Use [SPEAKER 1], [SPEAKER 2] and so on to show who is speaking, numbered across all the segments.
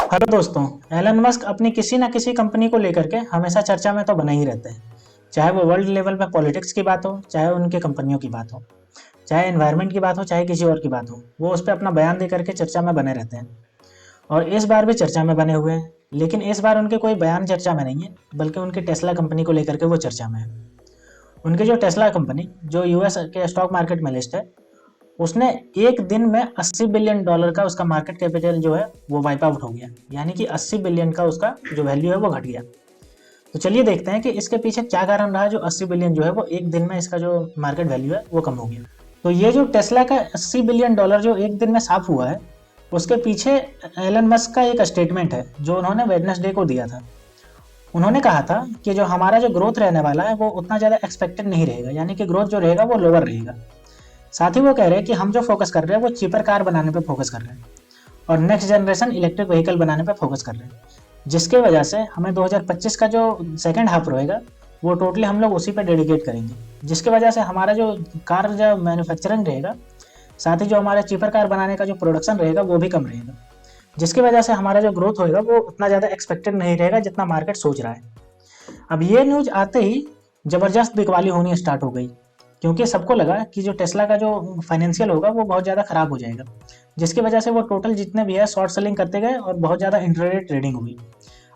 [SPEAKER 1] Hello दोस्तों। Elon Musk अपनी किसी न किसी कंपनी को लेकर के हमेशा चर्चा में तो बने ही रहते हैं। चाहे वो वर्ल्ड लेवल पे पॉलिटिक्स की बात हो, चाहे उनके कंपनियों की बात हो, चाहे एनवायरनमेंट की बात हो, चाहे किसी और की बात हो, वो उस पर अपना बयान दे करके चर्चा में बने रहते हैं। और इस बार भी चर्चा में बने हुए हैं, लेकिन इस बार उनके कोई बयान चर्चा में नहीं है, बल्कि उनकी टेस्ला कंपनी को लेकर के वो चर्चा में है। उनकी जो टेस्ला कंपनी जो यूएस के स्टॉक मार्केट में लिस्ट है, उसने एक दिन में $80 बिलियन का उसका मार्केट कैपिटल जो है वो वाइप आउट हो गया। यानी कि 80 बिलियन का उसका जो वैल्यू है वो घट गया। तो चलिए देखते हैं कि इसके पीछे क्या कारण रहा, जो 80 बिलियन जो है वो एक दिन में इसका जो मार्केट वैल्यू है वो कम हो गया। तो ये जो टेस्ला का $80 बिलियन जो एक दिन में साफ हुआ है, उसके पीछे एलन मस्क का एक स्टेटमेंट है जो उन्होंने वेडनेसडे को दिया था। उन्होंने कहा था कि जो हमारा जो ग्रोथ रहने वाला है वो उतना ज़्यादा एक्सपेक्टेड नहीं रहेगा, यानी कि ग्रोथ जो रहेगा वो लोअर रहेगा। साथ ही वो कह रहे हैं कि हम जो फोकस कर रहे हैं वो चीपर कार बनाने पे फोकस कर रहे हैं और नेक्स्ट जनरेशन इलेक्ट्रिक व्हीकल बनाने पे फोकस कर रहे हैं, जिसके वजह से हमें 2025 का जो सेकंड हाफ रहेगा वो टोटली हम लोग उसी पे डेडिकेट करेंगे, जिसकी वजह से हमारा जो कार जो मैन्युफैक्चरिंग रहेगा, साथ ही जो हमारा चीपर कार बनाने का जो प्रोडक्शन रहेगा वो भी कम रहेगा, जिसकी वजह से हमारा जो ग्रोथ होएगा वो उतना ज़्यादा एक्सपेक्टेड नहीं रहेगा जितना मार्केट सोच रहा है। अब ये न्यूज़ आते ही ज़बरदस्त बिकवाली होनी स्टार्ट हो गई, क्योंकि सबको लगा कि जो टेस्ला का जो फाइनेंशियल होगा वो बहुत ज़्यादा ख़राब हो जाएगा, जिसकी वजह से वो टोटल जितने भी है शॉर्ट सेलिंग करते गए और बहुत ज़्यादा इंट्राडे ट्रेडिंग हुई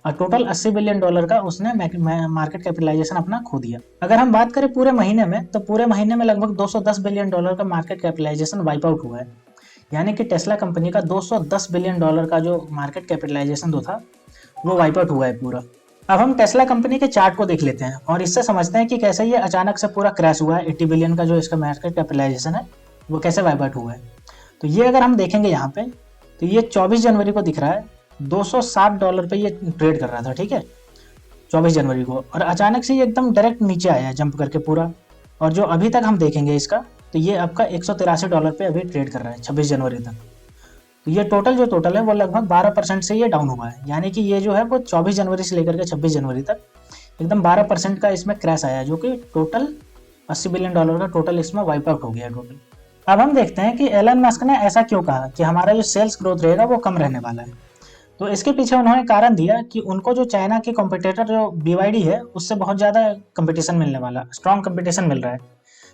[SPEAKER 1] और टोटल $80 बिलियन का उसने मार्केट कैपिटलाइजेशन अपना खो दिया। अगर हम बात करें पूरे महीने में, तो पूरे महीने में लगभग $210 बिलियन का मार्केट कैपिटलाइजेशन वाइप आउट हुआ है। यानी कि टेस्ला कंपनी का $210 बिलियन का जो मार्केट कैपिटलाइजेशन जो था वो वाइप आउट हुआ है पूरा। अब हम टेस्ला कंपनी के चार्ट को देख लेते हैं और इससे समझते हैं कि कैसे ये अचानक से पूरा क्रैश हुआ है। 80 बिलियन का जो इसका मार्केट कैपिटलाइजेशन है वो कैसे वाइप आउट हुआ है। तो ये अगर हम देखेंगे यहाँ पे, तो ये 24 जनवरी को दिख रहा है, $260 पे ये ट्रेड कर रहा था, ठीक है, 24 जनवरी को। और अचानक से ये एकदम डायरेक्ट नीचे आया है जंप करके पूरा। और जो अभी तक हम देखेंगे इसका, तो ये आपका $183 पे अभी ट्रेड कर रहा है 26 जनवरी तक। तो ये टोटल है वो लगभग 12% से ये डाउन हुआ है। यानी कि ये जो है वो 24 जनवरी से लेकर के 26 जनवरी तक एकदम 12% का इसमें क्रैश आया है, जो कि टोटल $80 बिलियन का टोटल इसमें वाइप आउट हो गया है टोटल। अब हम देखते हैं कि एलन मस्क ने ऐसा क्यों कहा कि हमारा जो सेल्स ग्रोथ रहेगा वो कम रहने वाला है। तो इसके पीछे उन्होंने कारण दिया कि उनको जो चाइना के कॉम्पिटिटर जो BYD है उससे बहुत ज़्यादा कंपटीशन मिलने वाला, स्ट्रॉन्ग कंपटीशन मिल रहा है,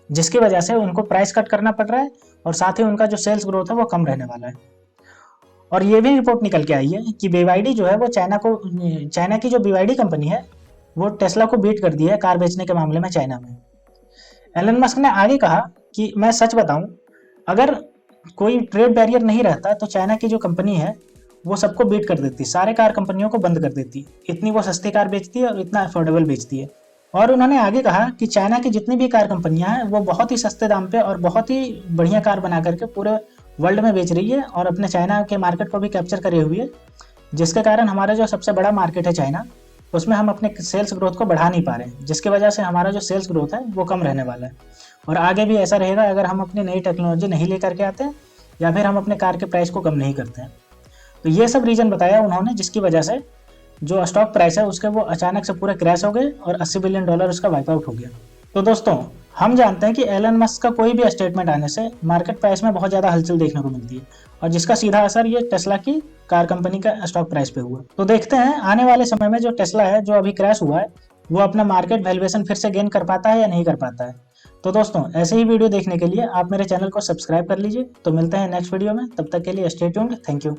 [SPEAKER 1] जिसकी वजह से उनको प्राइस कट करना पड़ रहा है और साथ ही उनका जो सेल्स ग्रोथ है वो कम रहने वाला है। और ये भी रिपोर्ट निकल के आई है कि BYD जो है वो चाइना की जो BYD कंपनी है वो टेस्ला को बीट कर दी है कार बेचने के मामले में चाइना में। एलन मस्क ने आगे कहा कि मैं सच बताऊं, अगर कोई ट्रेड बैरियर नहीं रहता तो चाइना की जो कंपनी है वो सबको बीट कर देती, सारे कार कंपनियों को बंद कर देती। इतनी वो सस्ती कार बेचती है और इतना अफोर्डेबल बेचती है। और उन्होंने आगे कहा कि चाइना की जितनी भी कार कंपनियां हैं वो बहुत ही सस्ते दाम पे और बहुत ही बढ़िया कार बना करके पूरे वर्ल्ड में बेच रही है और अपने चाइना के मार्केट को भी कैप्चर करे हुई है, जिसके कारण हमारा जो सबसे बड़ा मार्केट है चाइना, उसमें हम अपने सेल्स ग्रोथ को बढ़ा नहीं पा रहे हैं, जिसकी वजह से हमारा जो सेल्स ग्रोथ है वो कम रहने वाला है। और आगे भी ऐसा रहेगा अगर हम अपनी नई टेक्नोलॉजी नहीं लेकर के आते हैं या फिर हम अपने कार के प्राइस को कम नहीं करते हैं। तो ये सब रीज़न बताया उन्होंने, जिसकी वजह से जो स्टॉक प्राइस है उसके वो अचानक से पूरे क्रैश हो गए और $80 बिलियन उसका वाइप आउट हो गया। तो दोस्तों, हम जानते हैं कि एलन मस्क का कोई भी स्टेटमेंट आने से मार्केट प्राइस में बहुत ज़्यादा हलचल देखने को मिलती है और जिसका सीधा असर ये टेस्ला की कार कंपनी का स्टॉक प्राइस पे हुआ। तो देखते हैं आने वाले समय में जो टेस्ला है जो अभी क्रैश हुआ है वो अपना मार्केट वैल्यूएशन फिर से गेन कर पाता है या नहीं कर पाता है। तो दोस्तों, ऐसे ही वीडियो देखने के लिए आप मेरे चैनल को सब्सक्राइब कर लीजिए। तो मिलते हैं नेक्स्ट वीडियो में, तब तक के लिए स्टे ट्यून्ड। Thank you.